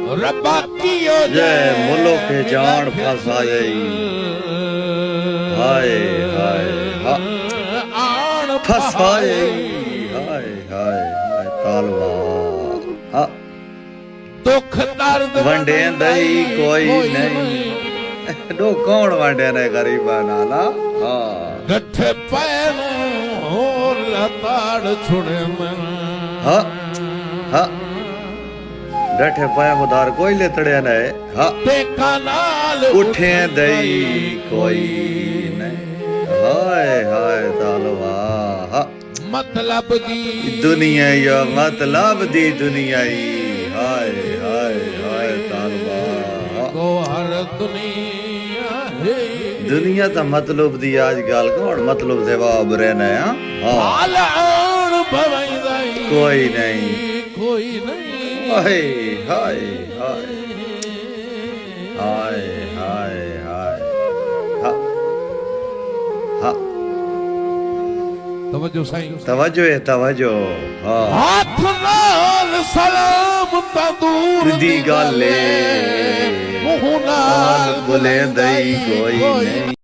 रब्बा कियो जय मुल्क जान फसाए हाय हाय आन फसाए हाय हाय हाय तालवा हा दुख दर्द वंडे दई कोई नहीं डो कौन वंडे ने गरीबा नाला हाँ गठे पैन और लताड़ छुड़े मन हाँ हाँ डठे पाया मुदार कोई ले तड़े ने हाँ देखा नाल उठे दई कोई नहीं हाय हाय तालवा हाँ मतलब दी दुनिया या मतलब दी दुनिया हाय हाय हाय तालवा को हर दुनिया है दुनिया तो मतलब दी आज गाल कौन मतलब से वाब रहना है हाँ आलान भवैदाई कोई नहीं कोई नहीं हाय हाय हाय हाय हाय हाय हाँ हाँ तवज्जो साईं तवज्जो है तवज्जो हाँ हाथ नाल सलाम तंदूर दी गाले मुंह नाल बुले दई कोई नहीं